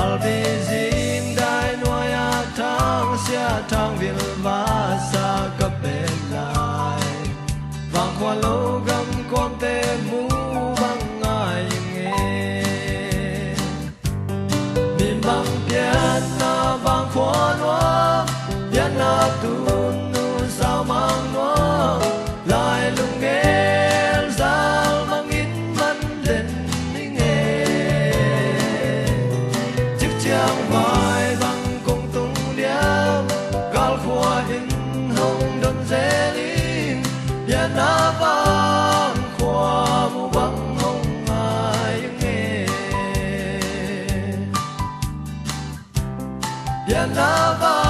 Alvizin dai noya thang sia thang vil va sa cấp bên lại vang qua lô gam quang te mu bang ai nghe miền bang pian na bang qua noa pian na tu nu sao mang noa lại lung nghe sao mang in man lên nghe chiếc chiang vai bang cùng tung điam gal khoa in hồng đâm dễ linh pian na bang khoa mu bang hồng ai nghe pian na bang